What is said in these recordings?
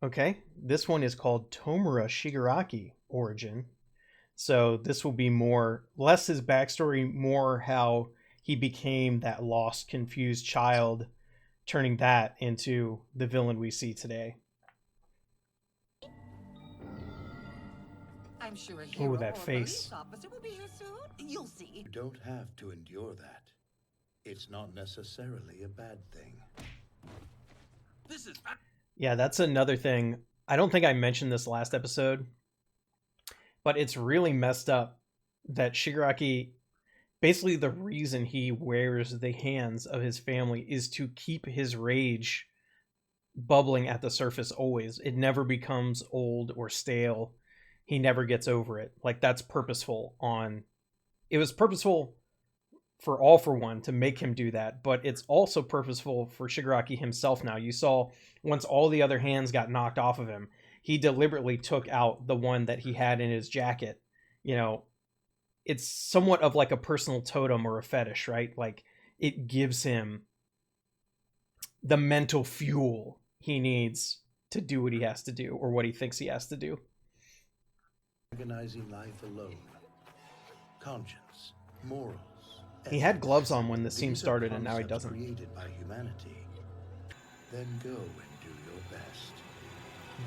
Okay, this one is called Tomura Shigaraki Origin. So this will be more, less his backstory, more how he became that lost, confused child, turning that into the villain we see today. I'm sure a Oh, hero that or a police face. officer will be here soon. You'll see. You don't have to endure that. It's not necessarily a bad thing. This is Yeah, that's another thing. I don't think I mentioned this last episode, but it's really messed up that Shigaraki, basically the reason he wears the hands of his family is to keep his rage bubbling at the surface always. It never becomes old or stale. He never gets over it. Like that's purposeful on it was purposeful for All For One to make him do that, but it's also purposeful for Shigaraki himself now. You saw once all the other hands got knocked off of him, he deliberately took out the one that he had in his jacket. You know, it's somewhat of like a personal totem or a fetish, right? Like it gives him the mental fuel he needs to do what he has to do or what he thinks he has to do. Organizing life alone. Conscience, morals, He had ethics. gloves on when the scene These are started and now he concepts doesn't. created by humanity. Then go and do your best.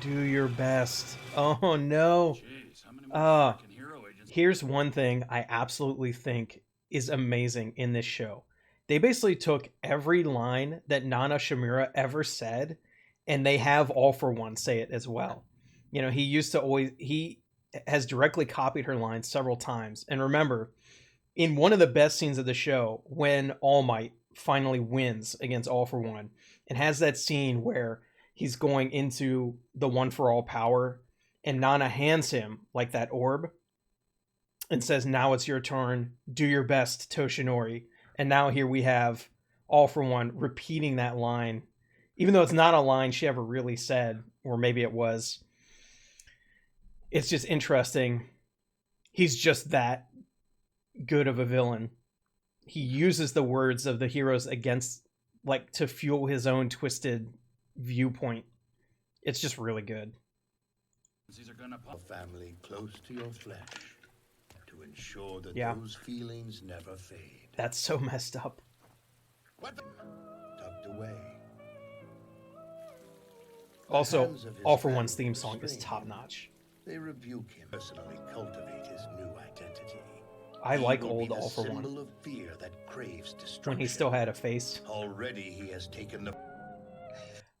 Do your best. Oh no. jeez, how many more Uh fucking hero agents? Here's one thing I absolutely think is amazing in this show. They basically took every line that Nana Shimura ever said and they have All For One say it as well. You know, he has directly copied her lines several times. And remember, in one of the best scenes of the show, when All Might finally wins against All For One, and has that scene where he's going into the One For All power, and Nana hands him like that orb and says, "Now it's your turn. Do your best, Toshinori." And now here we have All For One repeating that line, even though it's not a line she ever really said, or maybe it was. It's just interesting. He's just that good of a villain. He uses the words of the heroes against, like, to fuel his own twisted viewpoint. It's just really good. These are gonna A pop. family close to your flesh to ensure that Yeah. those feelings never fade. That's so messed up. What the? Tucked away. The Also, hands of his All For One's family theme song is restrain top him. notch. They rebuke him, personally cultivate his new identity. I He like will old be the All For One symbol of fear that craves destruction. when he still had a face. Already he has taken the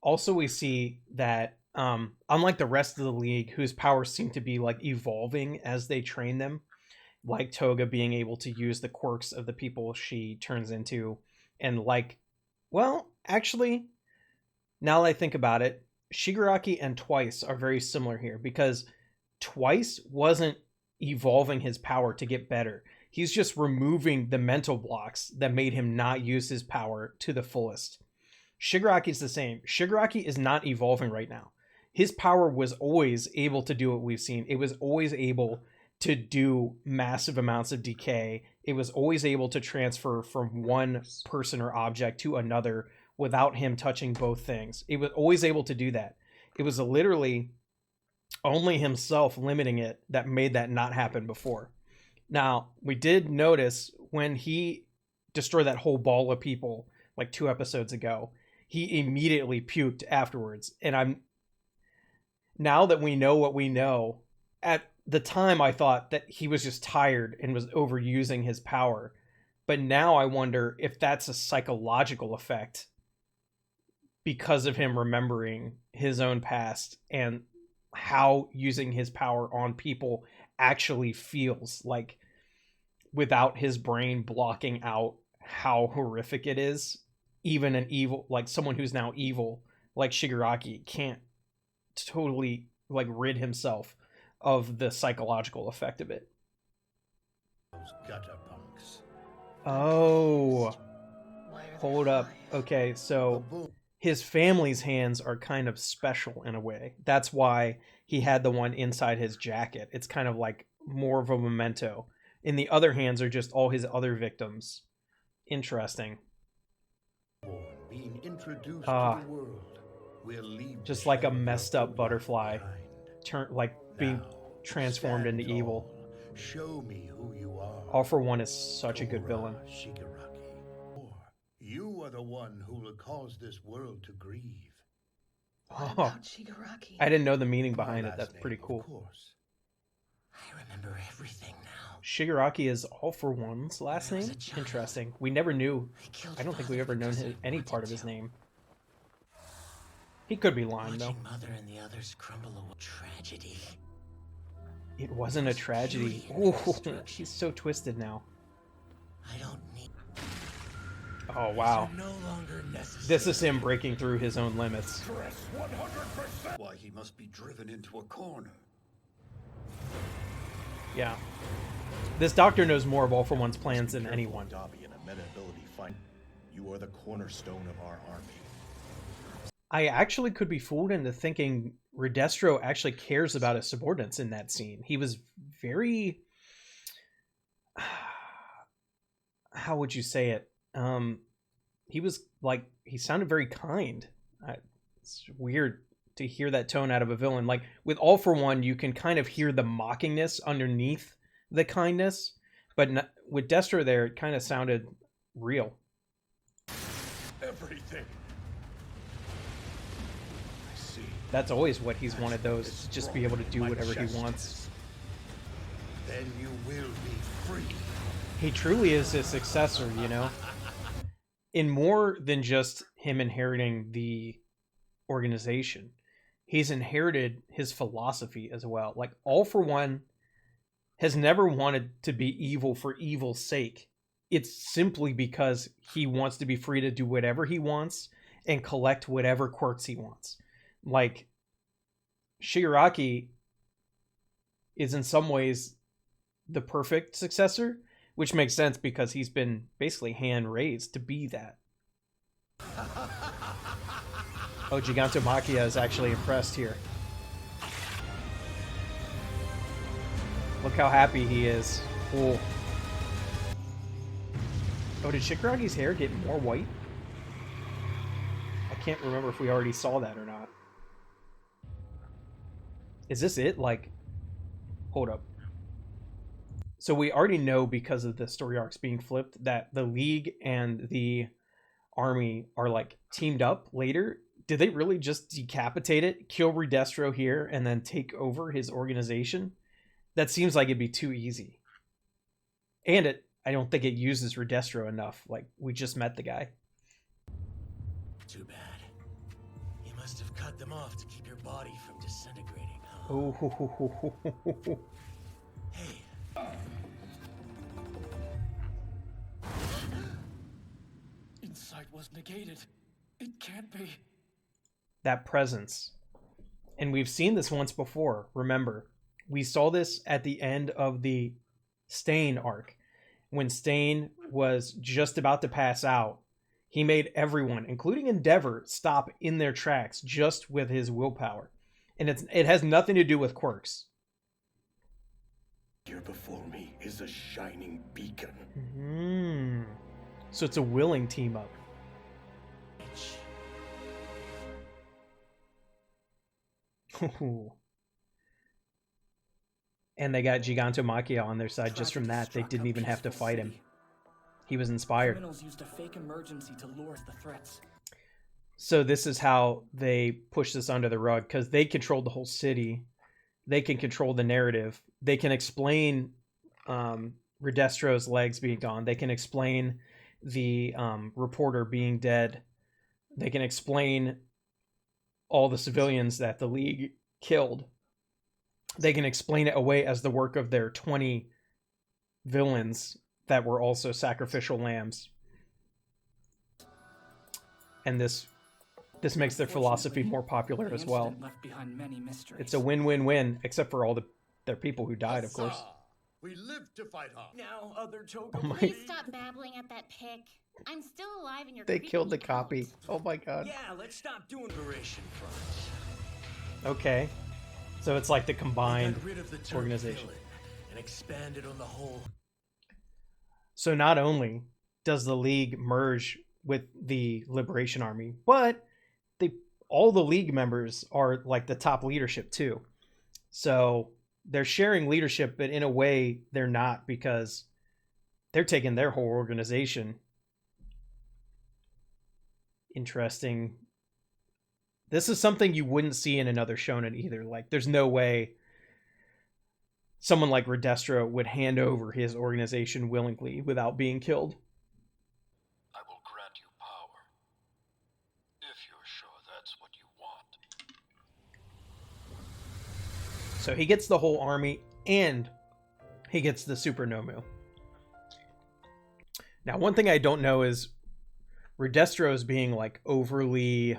Also, we see that unlike the rest of the league, whose powers seem to be like evolving as they train them, like Toga being able to use the quirks of the people she turns into, and like, well, actually, now that I think about it, Shigaraki and Twice are very similar here because Twice wasn't evolving his power to get better. He's just removing the mental blocks that made him not use his power to the fullest. Shigaraki's the same. Shigaraki is not evolving right now. His power was always able to do what we've seen. It was always able to do massive amounts of decay. It was always able to transfer from one person or object to another without him touching both things. It was always able to do that. It was literally only himself limiting it that made that not happen before. Now, we did notice when he destroyed that whole ball of people like 2 episodes ago, he immediately puked afterwards. And I'm now that we know what we know, at the time I thought that he was just tired and was overusing his power. But now I wonder if that's a psychological effect because of him remembering his own past and how using his power on people actually feels like without his brain blocking out how horrific it is. Even an evil, like someone who's now evil, like Shigaraki, can't totally like rid himself of the psychological effect of it. those gutter punks. Oh, Why are there hold up. five? Okay, A so boom. his family's hands are kind of special in a way. That's why he had the one inside his jacket. It's kind of like more of a memento. And the other hands are just all his other victims. Interesting. Being introduced Ah. to the world. We'll leave the Just like a shame of your messed up homework butterfly, behind. being Now, transformed stand into evil. tall. Show me who you are. All for One is such a good Tora villain. Shigaraki. Or you are the one who will cause this world to grieve. What Oh, about Shigaraki? I didn't know the meaning My behind it. last That's pretty name, cool. Of course. I remember everything now. Shigaraki is All for One's last When I was name? a child, Interesting. We never knew. I killed I don't think Father we've ever known because I any wanted part of his to. name. He could be lying, though. Watching Mother and the others crumble away. Tragedy. It wasn't a There's tragedy. beauty in Ooh, destruction. he's so twisted now. I don't need. Oh, wow. These are no longer necessary. This is him breaking through his own limits. Press 100%. Why, he must be driven into a corner. Yeah. This doctor knows more of All for One's plans than anyone. Dabi in a meta-ability fight. You are the cornerstone of our army. I actually could be fooled into thinking Redestro actually cares about his subordinates in that scene. He was very... How would you say it? He was like... He sounded very kind. It's weird to hear that tone out of a villain. Like, with All for One, you can kind of hear the mockingness underneath the kindness. But with Destro there, it kind of sounded real. Everything. I see. That's always what he's wanted, though, is to just be able to do My whatever he chest wants. is. Then you will be free. He truly is his successor, you know? In more than just him inheriting the organization, he's inherited his philosophy as well. Like, All for One has never wanted to be evil for evil's sake. It's simply because he wants to be free to do whatever he wants and collect whatever quirks he wants. Like, Shigaraki is in some ways the perfect successor, which makes sense because he's been basically hand-raised to be that. Oh, Gigantomachia is actually impressed here. Look how happy he is. Cool. Oh, did Shigaraki's hair get more white? I can't remember if we already saw that or not. Is this it? Like, hold up. So we already know, because of the story arcs being flipped, that the League and the Army are like teamed up later. Did they really just decapitate it, kill Redestro here, and then take over his organization? That seems like it'd be too easy. And I don't think it uses Redestro enough. Like, we just met the guy. Too bad. You must have cut them off to keep your body from disintegrating, huh? Oh, Hey. Insight was negated. It can't be. that presence. And we've seen this once before, remember. We saw this at the end of the Stain arc. When Stain was just about to pass out, he made everyone, including Endeavor, stop in their tracks just with his willpower. And it has nothing to do with quirks. Here before me is a shining beacon. So it's a willing team up. And they got Gigantomachia on their side just from that. They didn't even have to fight him. He was inspired. Criminals used a fake emergency to lure the threats. So this is how they push this under the rug, because they controlled the whole city. They can control the narrative. They can explain Redestro's legs being gone. They can explain the reporter being dead. They can explain all the civilians that the League killed. They can explain it away as the work of their 20 villains that were also sacrificial lambs. And this makes their philosophy more popular The as well. incident left behind many mysteries. It's a win-win-win, except for all their people who died, of course. Huzzah! We live to fight on. Now, other Toga, Oh my- Please stop babbling at that pic. I'm still alive in your They creepy killed the cult. copy. Oh my god. Yeah, let's stop doing liberation fronts. Okay. So it's like the combined Got rid of the term organization. villain and expanded on the whole. So not only does the League merge with the Liberation Army, but they all the league members are like the top leadership too. So they're sharing leadership, but in a way they're not, because they're taking their whole organization. Interesting. This is something you wouldn't see in another shonen either. Like, there's no way someone like Redestra would hand over his organization willingly without being killed. I will grant you power. If you're sure that's what you want. So he gets the whole army, and he gets the Super Nomu. Now, one thing I don't know is Redestro's being like overly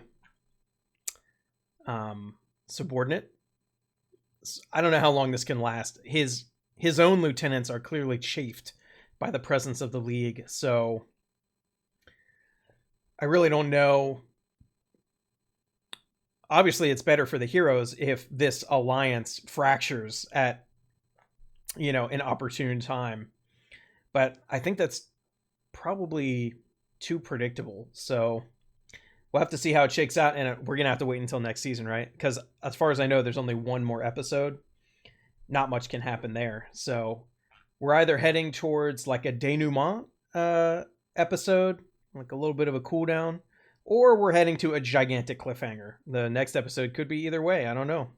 subordinate. I don't know how long this can last. His own lieutenants are clearly chafed by the presence of the League, so I really don't know. Obviously, it's better for the heroes if this alliance fractures at, an opportune time. But I think that's probably too predictable. So we'll have to see how it shakes out, and we're going to have to wait until next season, right? Because as far as I know, there's only one more episode. Not much can happen there. So we're either heading towards like a denouement episode, like a little bit of a cool down, or we're heading to a gigantic cliffhanger. The next episode could be either way. I don't know.